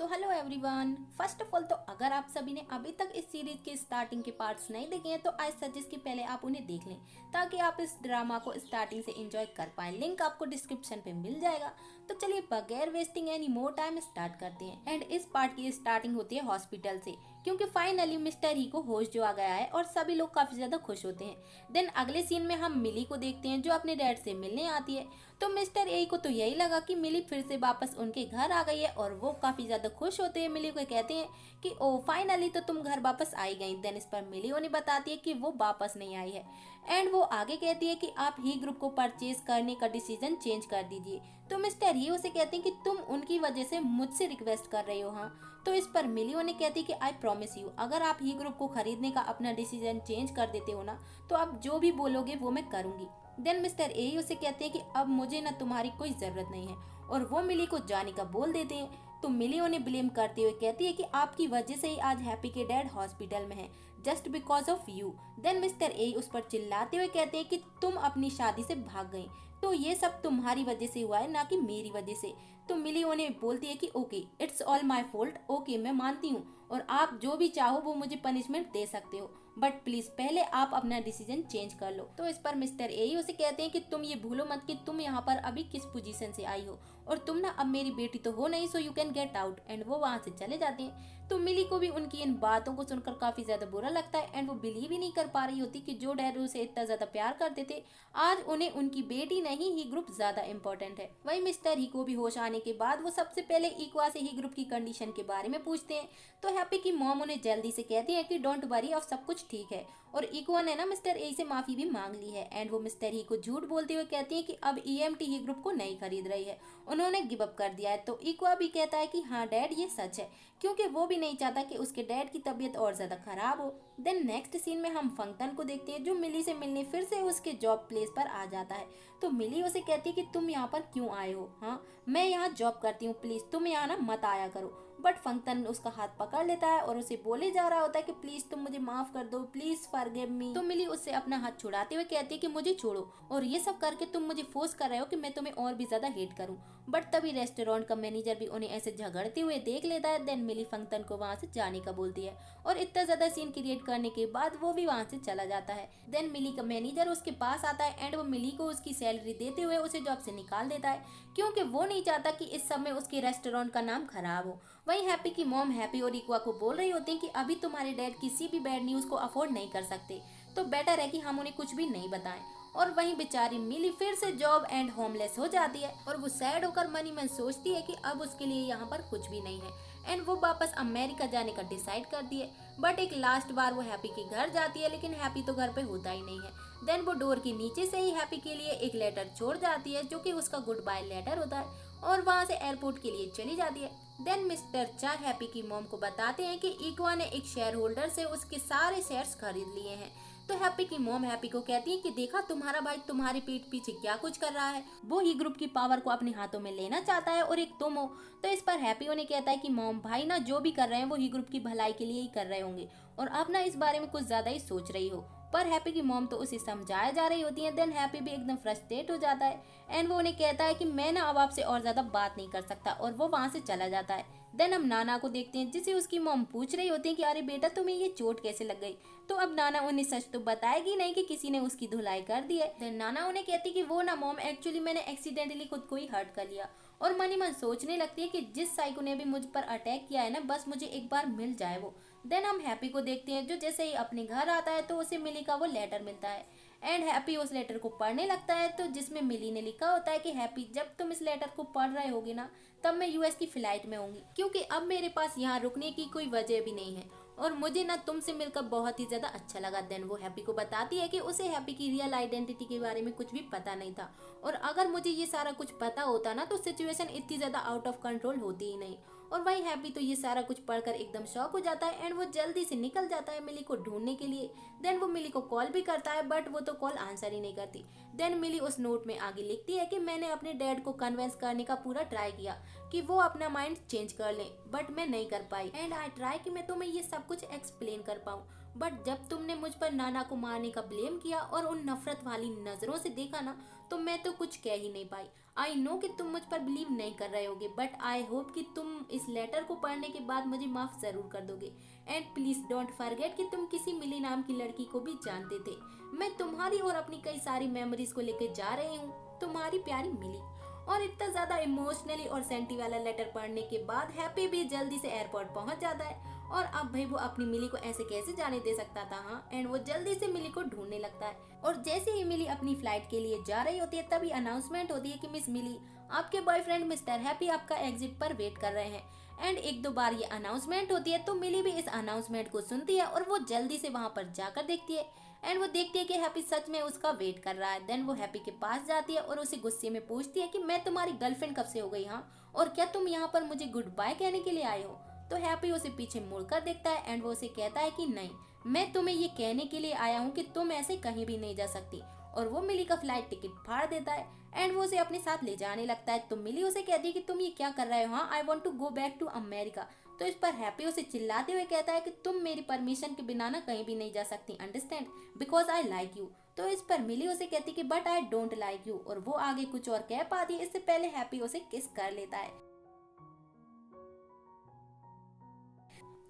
तो hello everyone, first of all तो अगर आप सभी ने अभी तक इस सीरीज के स्टार्टिंग के पार्ट्स नहीं देखे हैं तो आई सजेस्ट कि पहले आप उन्हें देख लें ताकि आप इस ड्रामा को स्टार्टिंग से एंजॉय कर पाएं। लिंक आपको डिस्क्रिप्शन पे मिल जाएगा। तो चलिए बगैर wasting any more time start करते हैं। एंड इस पार्ट की स्टार्टिंग होती है हॉस्पिटल से, क्योंकि फाइनली मिस्टर ही को होश जो आ गया है और सभी लोग काफी ज्यादा खुश होते हैं। देन अगले सीन में हम मिली को देखते हैं जो अपने डैड से मिलने आती है। तो मिस्टर ए को तो यही लगा कि मिली फिर से वापस उनके घर आ गई है और वो काफी ज्यादा खुश होते हैं। मिली को कहते हैं कि ओ फाइनली तो तुम घर वापस आई गई। देन इस पर मिली उन्हें बताती है कि वो वापस नहीं आई है। एंड वो आगे कहती है कि आप ही ग्रुप को परचेज करने का डिसीजन चेंज कर दीजिए। तो मिस्टर ही उसे कहते हैं कि तुम उनकी वजह से मुझसे रिक्वेस्ट कर रहे हो। हाँ, तो इस पर मिली उन्हें कहती है कि आई प्रॉमिस यू, अगर आप ही ग्रुप को खरीदने का अपना डिसीजन चेंज कर देते हो ना तो आप जो भी बोलोगे वो मैं करूंगी। देन मिस्टर ए उसे कहते हैं कि अब मुझे ना तुम्हारी कोई जरूरत नहीं है और वो मिली को जाने का बोल देते हैं। तो मिली उन्हें ब्लेम करते हुए कहती है कि आपकी वजह से ही आज हैप्पी के डैड हॉस्पिटल में हैं, just because of you. Then mister A उस पर चिल्लाते हुए कहते हैं कि तुम अपनी शादी से भाग गई, तो ये सब तुम्हारी वजह से हुआ है ना कि मेरी वजह से। तो मिली उन्हें बोलती है कि okay it's all my fault, okay मैं मानती हूँ और आप जो भी चाहो वो मुझे पनिशमेंट दे सकते हो, बट प्लीज पहले आप अपना डिसीजन चेंज कर लो। तो इस पर मिस्टर ए उसे कहते हैं कि तुम ये भूलो मत कि तुम यहाँ पर अभी किस पोजीशन से आई हो और तुम ना अब मेरी बेटी तो हो नहीं, so you can get out. And वो वहाँ से चले जाते हैं। तो मिली को भी उनकी इन बातों को सुनकर काफी ज्यादा बुरा लगता है एंड वो बिलीव ही नहीं कर पा रही होती कि जो डैड उसे इतना ज्यादा प्यार करते थे आज उन्हें उनकी बेटी नहीं ही ग्रुप ज्यादा इम्पोर्टेंट है। वही मिस्टर ही को भी होश आने के बाद वो सबसे पहले इक्वा से ही ग्रुप की कंडीशन के बारे में पूछते हैं। तो हैप्पी की मॉम उन्हें जल्दी से कहती है कि डोंट वरी, अब सब कुछ ठीक है। और इक्वा ने ना मिस्टर ए से माफी भी मांग ली है। एंड वो मिस्टर ही को झूठ बोलते हुए कहती है कि अब ईएमटी ही ग्रुप को नहीं खरीद रही है, उन्होंने गिव अप कर दिया है। तो इक्वा भी कहता है कि हाँ डैड ये सच है, क्योंकि वो भी नहीं चाहता कि उसके डैड की तबीयत और ज्यादा खराब हो। देन नेक्स्ट सीन में हम फंक्शन को देखते हैं जो मिली से मिलने फिर से उसके जॉब प्लेस पर आ जाता है। तो मिली उसे कहती है कि तुम यहाँ पर क्यों आए हो, हाँ मैं यहाँ जॉब करती हूँ, प्लीज तुम यहाँ ना मत आया करो। बट फंक्शन उसका हाथ पकड़ लेता है और उसे बोले जा रहा होता है कि प्लीज तुम मुझे माफ कर दो, प्लीज फॉरगिव मी। तो मिली उससे अपना हाथ छुड़ाते हुए कहती है कि मुझे छोड़ो और ये सब करके तुम मुझे फोर्स कर रहे हो कि मैं तुम्हें और भी ज्यादा हेट करूं। बट तभी रेस्टोरेंट का मैनेजर भी उन्हें ऐसे झगड़ते हुए देख लेता है। देन मिली फंक्शन को वहां से जाने का बोलती है और इतना ज्यादा सीन क्रिएट करने के बाद वो भी वहां से चला जाता है। देन मिली का मैनेजर उसके पास आता है एंड वो मिली को उसकी सैलरी देते हुए उसे जॉब से निकाल देता है, क्योंकि वो नहीं चाहता कि इस सब में उसके रेस्टोरेंट का नाम खराब हो। वहीं हैप्पी की मॉम हैप्पी और इक्वा को बोल रही होती है कि अभी तुम्हारे डैड किसी भी बैड न्यूज को अफोर्ड नहीं कर सकते, तो बेटर है कि हम उन्हें कुछ भी नहीं बताएं। और वहीं बेचारी मिली फिर से जॉब एंड होमलेस हो जाती है और वो सैड होकर मनी मन सोचती है कि अब उसके लिए यहाँ पर कुछ भी नहीं है एंड वो वापस अमेरिका जाने का डिसाइड करती है। बट एक लास्ट बार वो हैप्पी के घर जाती है, लेकिन हैप्पी तो घर पे होता ही नहीं है। देन वो डोर के नीचे से ही हैप्पी के लिए एक लेटर छोड़ जाती है जो कि उसका गुड बाय लेटर होता है और वहाँ से एयरपोर्ट के लिए चली जाती है। देन मिस्टर चा हैप्पी की मॉम को बताते हैं कि इक्वा ने एक शेयर होल्डर से उसके सारे शेयर्स खरीद लिए हैं। तो हैप्पी की मॉम हैप्पी को कहती है कि देखा तुम्हारा भाई तुम्हारे पीठ पीछे क्या कुछ कर रहा है, वो ही ग्रुप की पावर को अपने हाथों में लेना चाहता है और एक तुम हो। तो इस पर हैप्पी उन्हें कहता है कि मॉम भाई ना जो भी कर रहे हैं वो ही ग्रुप की भलाई के लिए ही कर रहे होंगे और आप ना इस बारे में कुछ ज्यादा ही सोच रही हो। पर हैप्पी की मॉम तो उसे समझाया जा रही होती है। देन हैप्पी भी एकदम फ्रस्ट्रेट हो जाता है एंड वो उन्हें कहता है कि मैं ना अब आपसे और ज्यादा बात नहीं कर सकता और वो वहां से चला जाता है। देन हम नाना को देखते हैं जिसे उसकी मॉम पूछ रही होती है कि अरे बेटा तुम्हें ये चोट कैसे लग गई। तो अब नाना उन्हें सच तो बताएगी नहीं कि किसी ने उसकी धुलाई कर दी है। देन नाना उन्हें कहती है कि वो ना मॉम एक्चुअली मैंने एक्सीडेंटली खुद को ही हर्ट कर लिया। और मनी मन सोचने लगती है कि जिस साइको ने भी मुझ पर अटैक किया है ना बस मुझे एक बार मिल जाए वो। देन हम हैप्पी को देखते हैं जो जैसे ही अपने घर आता है तो उसे मिली का वो लेटर मिलता है एंड हैप्पी उस लेटर को पढ़ने लगता है। तो जिसमें मिली ने लिखा होता है कि हैप्पी जब तुम इस लेटर को पढ़ रहे होगे ना तब मैं यूएस की फ्लाइट में होंगी, क्योंकि अब मेरे पास यहाँ रुकने की कोई वजह भी नहीं है और मुझे ना तुमसे मिलकर बहुत ही ज्यादा अच्छा लगा। देन वो हैप्पी को बताती है कि उसे हैप्पी की रियल आइडेंटिटी के बारे में कुछ भी पता नहीं था और अगर मुझे ये सारा कुछ पता होता ना तो सिचुएशन इतनी ज्यादा आउट ऑफ कंट्रोल होती ही नहीं। और वही हैप्पी तो ये सारा कुछ पढ़कर एकदम शॉक हो जाता है एंड वो जल्दी से निकल जाता है मिली को ढूंढने के लिए। देन वो मिली को कॉल भी करता है बट वो तो कॉल आंसर ही नहीं करती। देन मिली उस नोट में आगे लिखती है कि मैंने अपने डैड को कन्विंस करने का पूरा ट्राई किया कि वो अपना माइंड चेंज कर ले बट मैं नहीं कर पाई एंड आई ट्राई कि मैं तुम्हें ये सब कुछ एक्सप्लेन कर पाऊँ बट जब तुमने मुझ पर नाना को मारने का ब्लेम किया और उन नफरत वाली नजरों से देखा ना, तो मैं तो कुछ कह ही नहीं पाई। आई नो कि तुम मुझ पर बिलीव नहीं कर रहे होगे, बट आई होप कि तुम इस लेटर को पढ़ने के बाद मुझे माफ जरूर कर दोगे। एंड प्लीज डोंट फॉरगेट कि तुम किसी मिली नाम की लड़की को भी जानते थे। मैं तुम्हारी और अपनी कई सारी मेमोरीज को लेकर जा रही हूँ, तुम्हारी प्यारी मिली। और इतना ज्यादा इमोशनली और सेंटी वाला लेटर पढ़ने के बाद हैप्पी भी जल्दी से एयरपोर्ट पहुंच जाता है। और अब भाई वो अपनी मिली को ऐसे कैसे जाने दे सकता था। हाँ, एंड वो जल्दी से मिली को ढूंढने लगता है। और जैसे ही मिली अपनी फ्लाइट के लिए जा रही होती है, तभी अनाउंसमेंट होती है कि मिस मिली, आपके बॉयफ्रेंड मिस्टर हैप्पी आपका एग्जिट पर वेट कर रहे हैं। एंड एक दो बार ये अनाउंसमेंट होती है, तो मिली भी इस अनाउंसमेंट को सुनती है और वो जल्दी से वहां पर जाकर देखती है। एंड वो देखती है कि हैप्पी सच में उसका वेट कर रहा है। देन वो हैप्पी के पास जाती है और उसे गुस्से में पूछती है कि मैं तुम्हारी गर्लफ्रेंड कब से हो गई, हाँ, और क्या तुम यहाँ पर मुझे गुड बाय कहने के लिए आए हो। तो हैप्पी उसे पीछे मुड़कर देखता है एंड वो उसे कहता है कि नहीं, मैं तुम्हें ये कहने के लिए आया हूँ कि तुम ऐसे कहीं भी नहीं जा सकती। और वो मिली का फ्लाइट टिकट फाड़ देता है एंड वो उसे अपने साथ ले जाने लगता है। तो मिली उसे कहती है कि तुम ये क्या कर रहे हो, हाँ, I want to go back to America. तो इस पर हैप्पी उसे चिल्लाते हुए कहता है कि तुम मेरी परमिशन के बिना ना कहीं भी नहीं जा सकती, understand, because I like you. तो इस पर मिली उसे कहती कि but I don't like you, और वो आगे कुछ और कह पाती है इससे पहले हैप्पी उसे किस कर लेता है।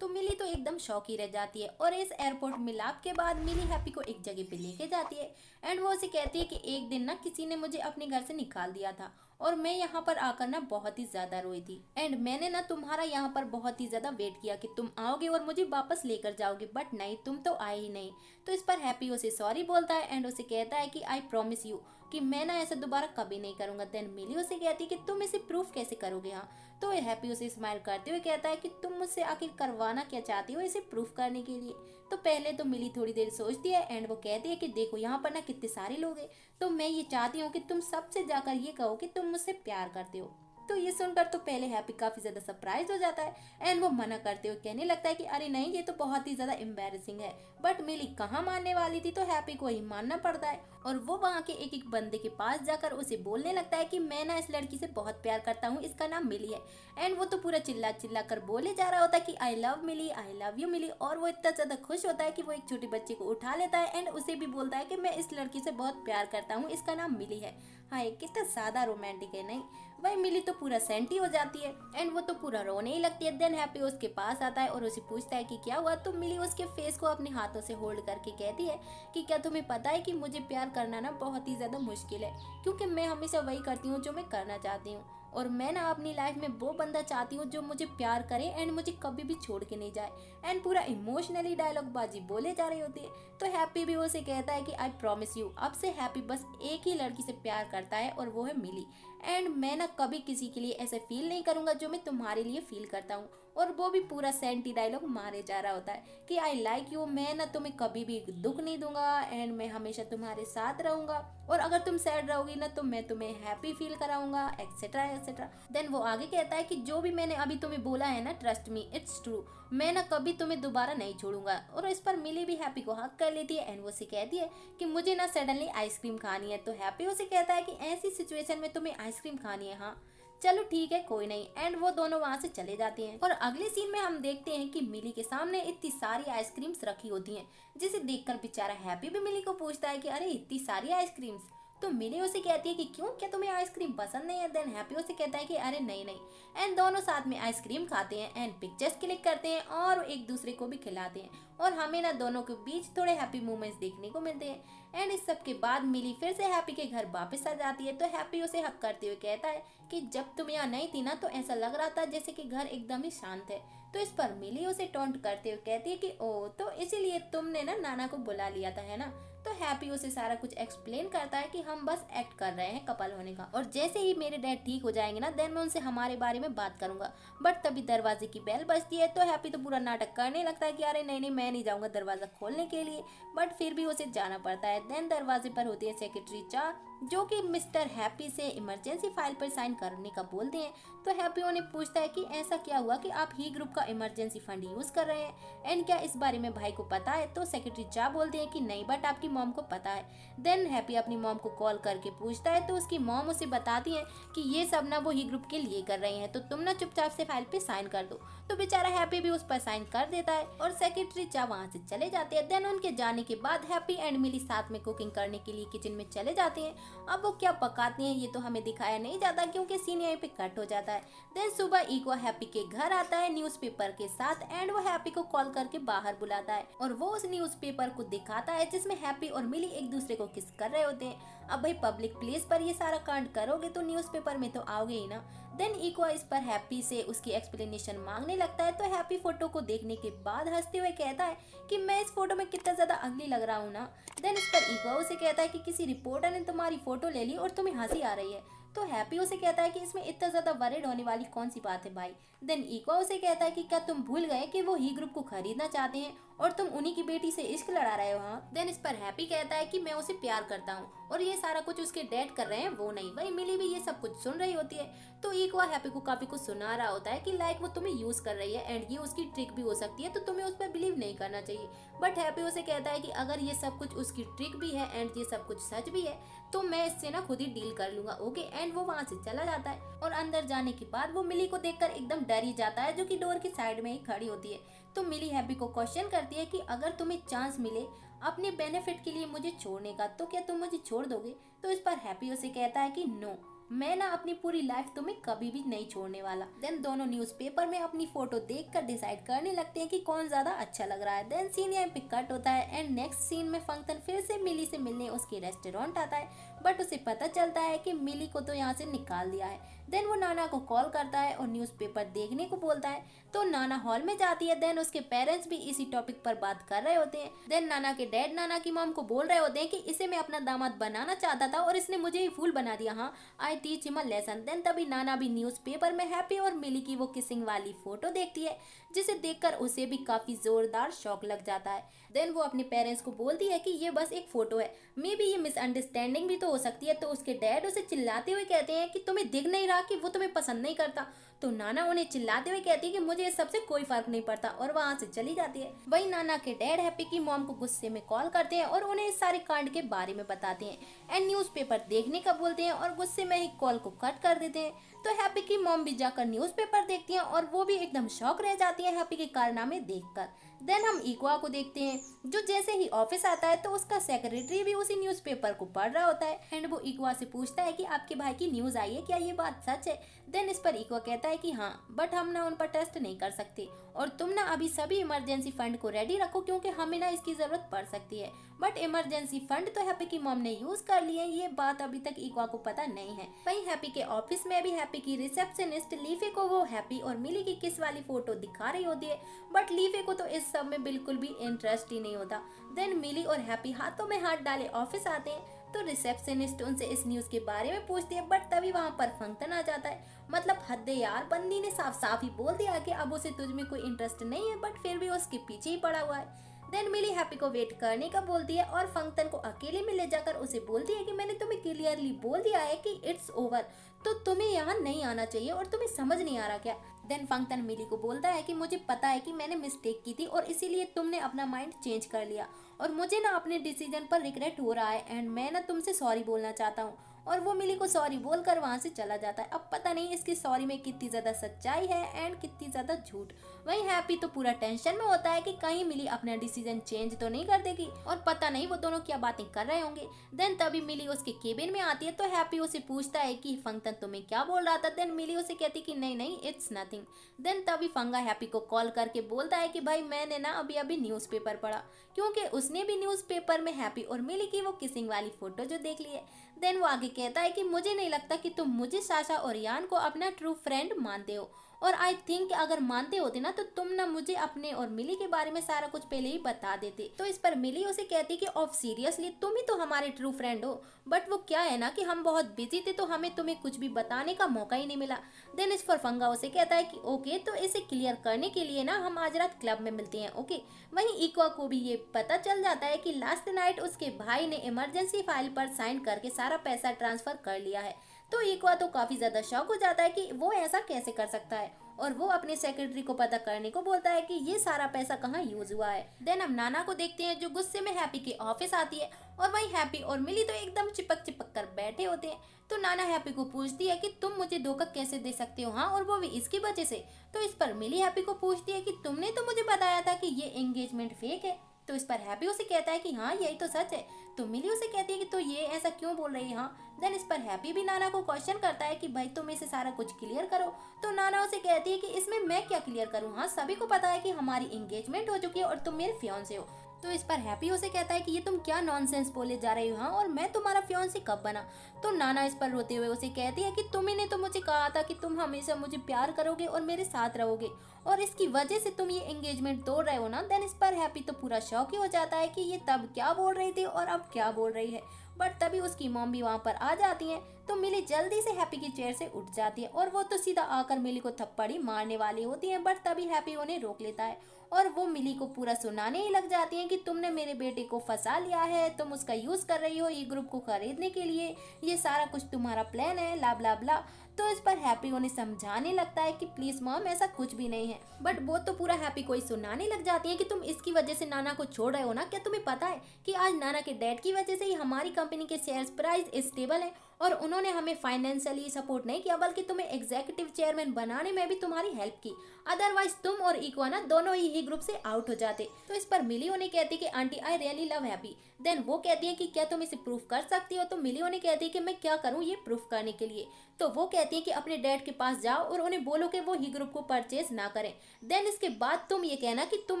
तो मिली तो एकदम शौक ही रह जाती है। और इस एयरपोर्ट मिलाप के बाद मिली हैप्पी को एक जगह पे लेके जाती है एंड वो उसे कहती है कि एक दिन ना किसी ने मुझे अपने घर से निकाल दिया था और मैं यहाँ पर आकर ना बहुत ही ज्यादा रोई थी। एंड मैंने ना तुम्हारा यहाँ पर बहुत ही ज्यादा वेट किया कि तुम आओगे और मुझे वापस लेकर जाओगे, बट नहीं, तुम तो आए ही नहीं। तो इस पर हैप्पी उसे सॉरी बोलता है एंड उसे कहता है कि आई प्रॉमिस यू कि मैं ना ऐसा दोबारा कभी नहीं करूंगा। देन मिली उसे कहती है कि तुम इसे प्रूफ कैसे करोगे, हाँ। तो हैप्पी उसे स्माइल करते हुए कहता है कि तुम मुझसे आखिर करवाना क्या चाहती हो इसे प्रूफ करने के लिए। तो पहले तो मिली थोड़ी देर सोचती है एंड वो कहती है कि देखो यहाँ पर ना कितने सारे लोग हैं, तो मैं ये चाहती हूँ कि तुम सबसे जाकर ये कहो कि तुम मुझसे प्यार करते हो। तो ये सुनकर तो पहले हैप्पी काफी ज्यादा सरप्राइज हो जाता है एंड वो मना करते हुए कहने लगता है कि अरे नहीं, ये तो बहुत ही ज्यादा एम्बेरसिंग है। बट मिली कहाँ मानने वाली थी, तो हैप्पी को ही मानना पड़ता है और वो वहाँ के एक एक बंदे के पास जाकर उसे बोलने लगता है कि मैं ना इस लड़की से बहुत प्यार करता हूँ, इसका नाम मिली है। एंड वो तो पूरा चिल्ला चिल्ला कर बोले जा रहा होता है कि I love Mili, I love you Mili. और वो इतना ज्यादा खुश होता है कि वो एक छोटे बच्चे को उठा लेता है एंड उसे भी बोलता है कि मैं इस लड़की से बहुत प्यार करता हूँ, इसका नाम मिली है। हाँ, कितना सादा रोमांटिक है, नहीं? वही मिली तो पूरा सेंटी हो जाती है एंड वो तो पूरा रोने ही लगती है। देन हैप्पी उसके पास आता है और उसे पूछता है कि क्या हुआ। तो मिली उसके फेस को अपने हाथों से होल्ड करके कहती है कि क्या तुम्हें पता है कि मुझे प्यार करना ना बहुत ही ज्यादा मुश्किल है, क्योंकि मैं हमेशा वही करती हूँ जो मैं करना चाहती हूँ, और मैं ना अपनी लाइफ में वो बंदा चाहती हूँ जो मुझे प्यार करे एंड मुझे कभी भी छोड़ के नहीं जाए। एंड पूरा इमोशनली डायलॉग बाजी बोले जा रही होती है। तो हैप्पी भी उसे कहता है कि आई प्रॉमिस यू, अब से हैप्पी बस एक ही लड़की से प्यार करता है और वो है मिली। एंड मैं ना कभी किसी के लिए ऐसे फील नहीं करूंगा जो मैं तुम्हारे लिए फील करता हूँ। और वो भी पूरा सेंटी डायलॉग मारे जा रहा होता है कि आई लाइक यू, मैं ना तुम्हें कभी भी दुख नहीं दूंगा एंड मैं हमेशा तुम्हारे साथ रहूंगा, और अगर तुम सैड रहोगी ना तो मैं तुम्हें हैप्पी फील कराऊंगा, एक्सेट्रा एक्सेट्रा। देन वो आगे कहता है कि जो भी मैंने अभी तुम्हें बोला है ना, ट्रस्ट मी इट्स ट्रू, मैं ना कभी तुम्हें दोबारा नहीं छोड़ूंगा। और इस पर मिली भी हैप्पी को हक कर लेती है एंड वो उसे कहती है कि मुझे ना सडनली आइसक्रीम खानी है। तो हैप्पी उसे कहता है कि ऐसी सिचुएशन में तुम्हें आइसक्रीम खानी है, हाँ चलो ठीक है कोई नहीं। एंड वो दोनों वहां से चले जाते हैं और अगले सीन में हम देखते हैं कि मिली के सामने इतनी सारी आइसक्रीम्स रखी होती हैं, जिसे देखकर बेचारा हैप्पी भी मिली को पूछता है कि अरे इतनी सारी आइसक्रीम्स। तो मिली उसे कहती है कि क्यों, क्या तुम्हें आइसक्रीम पसंद नहीं है। देन हैप्पी उसे कहता है कि अरे नहीं नहीं। एंड दोनों साथ में आइसक्रीम खाते हैं एंड पिक्चर्स क्लिक करते हैं और एक दूसरे को भी खिलाते हैं, और हमें ना दोनों के बीच थोड़े हैप्पी मोमेंट्स देखने को मिलते हैं। एंड इस सब के बाद मिली फिर से हैप्पी के घर वापस आ जाती है। तो हैप्पी उसे हक करते हुए कहता है कि जब तुम यहाँ नहीं थी ना तो ऐसा लग रहा था जैसे कि घर एकदम ही शांत है। तो इस पर मिली उसे टोंट करते हुए कहती है कि ओ तो इसीलिए तुमने ना नाना को बुला लिया था, है ना। तो हैप्पी उसे सारा कुछ एक्सप्लेन करता है कि हम बस एक्ट कर रहे हैं कपल होने का, और जैसे ही मेरे डैड ठीक हो जाएंगे ना देन मैं उनसे हमारे बारे में बात करूंगा। बट तभी दरवाजे की बेल बजती है। तो हैप्पी तो पूरा नाटक करने लगता है कि अरे नहीं नहीं मैं नहीं जाऊंगा दरवाजा खोलने के लिए, बट फिर भी उसे जाना पड़ता है। देन दरवाजे पर होती है सेक्रेटरी चा, जो कि मिस्टर हैप्पी से इमरजेंसी फाइल पर साइन करने का बोलते हैं। तो हैप्पी उन्हें पूछता है कि ऐसा क्या हुआ कि आप ही ग्रुप का इमरजेंसी फंड यूज कर रहे हैं एंड क्या इस बारे में भाई को पता है। तो सेक्रेटरी चा बोलते हैं कि नहीं, बट आपकी मॉम को पता है। देन हैप्पी अपनी मॉम को कॉल करके पूछता है तो उसकी मॉम उसे बताती है कि ये सब ना वो ही ग्रुप के लिए कर रही हैं, तो तुम ना चुपचाप से फाइल पे साइन कर दो। तो बेचारा हैप्पी भी उस पर साइन कर देता है और सेक्रेटरी चा वहाँ से चले जाते हैं। देन उनके जाने के बाद हैप्पी एंड मिली साथ में कुकिंग करने के लिए किचन में चले जाते हैं। अब वो क्या पकाती हैं ये तो हमें दिखाया नहीं जाता क्योंकि सीन यहीं पे कट हो जाता है। देन सुबह इको हैप्पी के घर आता है न्यूज़पेपर के साथ एंड वो हैप्पी को कॉल करके बाहर बुलाता है और वो उस न्यूज़पेपर को दिखाता है जिसमें हैप्पी और मिली एक दूसरे को किस कर रहे होते हैं। अब भाई पब्लिक प्लेस पर ये सारा कांड करोगे तो न्यूज़पेपर में तो आओगे ही ना। देन इको इस पर हैप्पी से उसकी एक्सप्लेनेशन मांगने लगता है। तो हैप्पी फोटो को देखने के बाद हंसते हुए कहता है कि मैं इस फोटो में कितना ज्यादा अगली लग रहा हूँ ना। देन इस पर इको उसे कहता है कि किसी रिपोर्टर ने तुम्हारी फोटो ले ली और तुम्हें हंसी आ रही है। तो हैप्पी उसे कहता है कि इसमें इतना ज्यादा वरिड होने वाली कौन सी बात है भाई। देन इको उसे कहता है कि क्या तुम भूल गए कि वो ही ग्रुप को खरीदना चाहते हैं और तुम उन्हीं की बेटी से इश्क लड़ा रहे हो। हाँ। देन इस पर हैप्पी कहता है कि मैं उसे प्यार करता हूँ और ये सारा कुछ उसके डैड कर रहे हैं, वो नहीं। वही मिली भी ये सब कुछ सुन रही होती है। तो इको हैप्पी को काफी कुछ सुना रहा होता है कि लाइक वो तुम्हें यूज कर रही है एंड ये उसकी ट्रिक भी हो सकती है, तो तुम्हें उस पर बिलीव नहीं करना चाहिए। बट हैप्पी उसे कहता है कि अगर ये सब कुछ उसकी ट्रिक भी है एंड ये सब कुछ सच भी है तो मैं इससे ना खुद ही डील कर लूंगा, ओके। एंड वो वहाँ से चला जाता है और अंदर जाने के बाद वो मिली को देखकर एकदम डर ही जाता है जो कि डोर की साइड में ही खड़ी होती है। तो मिली हैप्पी को क्वेश्चन करती है कि अगर तुम्हें चांस मिले अपने बेनिफिट के लिए मुझे छोड़ने का तो क्या तुम मुझे छोड़ दोगे। तो इस पर हैप्पी उसे कहता है कि नो, मैं ना अपनी पूरी लाइफ तुम्हें कभी भी नहीं छोड़ने वाला। देन दोनों न्यूज़पेपर में अपनी फोटो देखकर डिसाइड करने लगते हैं कि कौन ज्यादा अच्छा लग रहा है। देन सीन यहाँ पे कट होता है एंड नेक्स्ट सीन में फंक्शन फिर से मिली से मिलने उसके रेस्टोरेंट आता है। बट उसे पता चलता है कि मिली को तो यहाँ से निकाल दिया है। देन वो नाना को कॉल करता है और न्यूज़पेपर देखने को बोलता है। तो नाना हॉल में जाती है। देन उसके पेरेंट्स भी इसी टॉपिक पर बात कर रहे होते हैं। देन नाना के डैड नाना की मॉम को बोल रहे होते हैं कि इसे मैं अपना दामाद बनाना चाहता था और इसने मुझे ही फूल बना दिया। हाँ, I teach him a lesson. Then तभी नाना भी न्यूज़पेपर में हैप्पी और मिली की वो किसिंग वाली फोटो देखती है जिसे देखकर उसे भी काफी जोरदार शॉक लग जाता है। देन वो अपने पेरेंट्स को बोलती है कि ये बस एक फोटो है, मे बी ये मिसअंडरस्टैंडिंग भी तो हो सकती है। तो उसके डैड उसे चिल्लाते हुए कहते हैं कि तुम्हें दिख नहीं रहा कि वो तुम्हें पसंद नहीं करता। तो नाना उन्हें चिल्लाते हुए कहती है कि मुझे इस सबसे कोई फर्क नहीं पड़ता और वहाँ से चली जाती है। वही नाना के डैड हैप्पी की मॉम को गुस्से में कॉल करते हैं और उन्हें इस सारे कांड के बारे में बताते हैं एंड न्यूज़पेपर देखने का बोलते हैं और गुस्से में ही कॉल को कट कर देते हैं। तो हैप्पी की मॉम भी जाकर न्यूज़पेपर देखती हैं और वो भी एकदम शॉक रह जाती है हैप्पी के कारनामे देखकर। देन हम इक्वा को देखते हैं जो जैसे ही ऑफिस आता है तो उसका सेक्रेटरी भी उसी न्यूज़पेपर को पढ़ रहा होता है एंड वो इक्वा से पूछता है कि आपके भाई की न्यूज़ आई है, क्या ये बात सच है। देन इस पर इक्वा कहता है कि हाँ, बट हम ना उन पर टेस्ट नहीं कर सकते और तुम ना अभी सभी इमरजेंसी फंड को रेडी रखो क्योंकि हमें ना इसकी जरूरत पड़ सकती है। बट इमरजेंसी फंड तो हैप्पी की मॉम ने यूज कर लिए, ये बात अभी तक इक्वा को पता नहीं है। वहीं हैप्पी के ऑफिस में भी हैप्पी की रिसेप्शनिस्ट लीफे को वो हैप्पी और मिली की किस वाली फोटो दिखा रही होती है, बट लीफे को तो इस सब में बिल्कुल भी इंटरेस्ट ही नहीं होता। देन मिली और हैप्पी हाथों में हाथ डाले ऑफिस आते हैं। तो रिसेप्शनिस्ट उनसे इस न्यूज के बारे में पूछती है बट तभी वहाँ पर फंक्शन आ जाता है। मतलब हद है यार, बंदी ने साफ साफ ही बोल दिया कि अब उसे तुझ में कोई इंटरेस्ट नहीं है, बट फिर भी उसके पीछे ही पड़ा हुआ है। देन मिली हैप्पी को वेट करने का बोलती है और फंक्शन को अकेले में ले जाकर उसे बोलती है कि मैंने तुम्हें क्लियरली बोल दिया है कि इट्स ओवर, तो तुम्हें यहाँ नहीं आना चाहिए और तुम्हें समझ नहीं आ रहा क्या। देन फंक्शन मिली को बोलता है कि मुझे पता है कि मैंने मिस्टेक की थी और इसीलिए तुमने अपना माइंड चेंज कर लिया और मुझे ना अपने डिसीजन पर रिग्रेट हो रहा है एंड मैं ना तुमसे सॉरी बोलना चाहता हूँ। और वो मिली को सॉरी बोलकर वहाँ से चला जाता है। अब पता नहीं इसकी सॉरी में कितनी ज़्यादा सच्चाई है एंड कितनी ज़्यादा झूठ। वहीं हैप्पी तो पूरा टेंशन में होता है कि कहीं मिली अपना डिसीजन चेंज तो नहीं कर देगी और पता नहीं वो दोनों क्या बातें कर रहे होंगे। देन तभी मिली उसके केबिन में आती है तो हैप्पी उसे पूछता है कि फंक्शन तुम्हें क्या बोल रहा था। देन मिली उसे कहती कि नहीं नहीं इट्स नथिंग। देन तभी फंगा हैप्पी को कॉल करके बोलता है कि भाई मैंने ना अभी अभी न्यूज़पेपर पढ़ा, क्योंकि उसने भी न्यूज़पेपर में हैप्पी और मिली की वो किसिंग वाली फोटो जो देख ली है। देन वो आगे कहता है कि मुझे नहीं लगता कि तुम मुझे साशा और यान को अपना ट्रू फ्रेंड मानते हो और आई थिंक अगर मानते होते ना तो तुम ना मुझे अपने और मिली के बारे में सारा कुछ पहले ही बता देते। तो इस पर मिली उसे कहती कि ऑफ सीरियसली तुम ही तो हमारे ट्रू फ्रेंड हो, बट वो क्या है ना कि हम बहुत बिजी थे तो हमें तुम्हें कुछ भी बताने का मौका ही नहीं मिला। देन इस पर फंगा उसे कहता है कि ओके, तो इसे क्लियर करने के लिए ना हम आज रात क्लब में मिलते हैं, ओके। वहीं इक्वा को भी ये पता चल जाता है कि लास्ट नाइट उसके भाई ने इमरजेंसी फाइल पर साइन करके सारा पैसा ट्रांसफर कर लिया है। तो इक्वा तो काफी ज्यादा शॉक हो जाता है कि वो ऐसा कैसे कर सकता है, और वो अपने सेक्रेटरी को पता करने को बोलता है कि ये सारा पैसा कहाँ यूज हुआ है। देन हम नाना को देखते हैं जो गुस्से में हैप्पी के ऑफिस आती है, और वहीं हैप्पी और मिली तो एकदम चिपक चिपक कर बैठे होते हैं। तो नाना हैप्पी को पूछती है कि तुम मुझे धोखा कैसे दे सकते हो, हाँ, और वो भी इसकी वजह से। तो इस पर मिली हैप्पी को पूछती है कि तुमने तो मुझे बताया था कि ये एंगेजमेंट फेक है। तो इस पर हैप्पी उसे कहता है कि हाँ यही तो सच है। तो मिली उसे कहती है कि तो ये ऐसा क्यों बोल रही है, हाँ। देन इस पर हैप्पी भी नाना को क्वेश्चन करता है कि भाई तुम इसे सारा कुछ क्लियर करो। तो नाना उसे कहती है कि इसमें मैं क्या क्लियर करूँ, हाँ सभी को पता है कि हमारी एंगेजमेंट हो चुकी है और तुम मेरे फियांसे हो। तो इस पर हैप्पी उसे कहता है कि ये तुम क्या नॉनसेंस बोले जा रही हो, हाँ, और मैं तुम्हारा फियांसे कब बना। तो नाना इस पर रोते हुए उसे कहती है कि तुम्ही ने तो मुझे कहा था कि तुम हमेशा मुझे प्यार करोगे और मेरे साथ रहोगे, और इसकी वजह से तुम ये एंगेजमेंट तोड़ रहे हो ना। देन इस पर हैप्पी तो पूरा शौक ही हो जाता है कि ये तब क्या बोल रही थी और अब क्या बोल रही है। बट तभी उसकी मॉम भी वहाँ पर आ जाती है। तो मिली जल्दी से हैप्पी की चेयर से उठ जाती है, और वो तो सीधा आकर मिली को थप्पड़ी मारने वाली होती है, बट तभी हैप्पी उन्हें रोक लेता है, और वो मिली को पूरा सुनाने ही लग जाती है कि तुमने मेरे बेटे को फंसा लिया है, तुम उसका यूज कर रही हो ये ग्रुप को खरीदने के लिए, ये सारा कुछ तुम्हारा प्लान है, ला ब्ला ब्ला। तो इस पर हैप्पी उन्हें समझाने लगता है कि प्लीज मॉम ऐसा कुछ भी नहीं है, बट वो तो पूरा हैप्पी को ही सुनाने लग जाती है कि तुम इसकी वजह से नाना को छोड़ रहे हो ना। क्या तुम्हें पता है कि आज नाना के डैड की वजह से ही हमारी कंपनी के शेयर प्राइस स्टेबल है, और उन्होंने हमें फाइनेंशियली सपोर्ट नहीं किया बल्कि तुम्हें एग्जीक्यूटिव चेयरमैन बनाने में भी तुम्हारी हेल्प की, अदरवाइज तुम और इक्वा ना दोनों ही ग्रुप से आउट हो जाते। तो इस पर मिली उन्हें कहती कि aunty I really love happy. Then वो कहती है कि क्या तुम इसे प्रूफ कर सकती हो। तो मिली उन्हें कहती है कि मैं क्या करूं ये प्रूफ करने के लिए। तो वो कहती है कि अपने डैड के पास जाओ और उन्हें बोलो कि वो ही ग्रुप को परचेज ना करें, देन इसके बाद तुम ये कहना कि तुम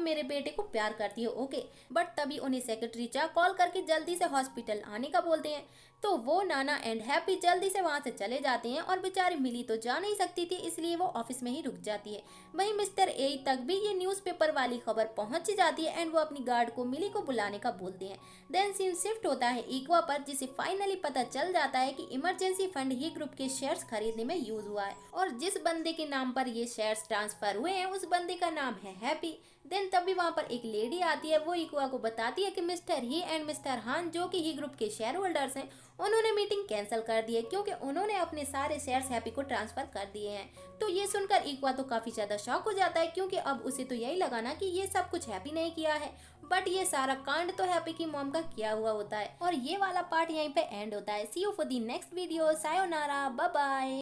मेरे बेटे को प्यार करती हो, ओके। बट तभी उन्हें सेक्रेटरी चा कॉल करके जल्दी से हॉस्पिटल आने का बोलते हैं। तो वो नाना एंड हैप्पी जल्दी से वहां से चले जाते हैं, और बेचारी मिली तो जा नहीं सकती थी इसलिए वो ऑफिस में ही रुक जाती है। वहीं मिस्टर ए तक भी ये न्यूज़पेपर वाली खबर पहुंच जाती है, एंड वो अपनी गार्ड को मिली को बुलाने का बोलते हैं। देन सीन शिफ्ट होता है इक्वा पर, जिसे फाइनली पता चल जाता है कि इमरजेंसी फंड ही ग्रुप के शेयर्स खरीदने में यूज हुआ है, और जिस बंदे के नाम पर ये शेयर्स ट्रांसफर हुए हैं उस बंदे का नाम है हैप्पी। देन तभी वहां पर एक लेडी आती है, वो इक्वा को बताती है कि मिस्टर ही एंड मिस्टर हान जो कि ही ग्रुप के शेयर होल्डर्स हैं, उन्होंने मीटिंग कैंसिल कर दी है क्योंकि उन्होंने अपने सारे शेयर्स हैप्पी को ट्रांसफर कर दिए हैं। तो ये सुनकर इक्वा तो काफी ज्यादा शॉक हो जाता है, क्योंकि अब उसे तो यही लगा ना कि ये सब कुछ हैप्पी ने किया है, बट ये सारा कांड तो हैप्पी की मॉम का किया हुआ होता है। और ये वाला पार्ट यहीं पे एंड होता है। See you for the next video, सायोनारा, बाय बाय।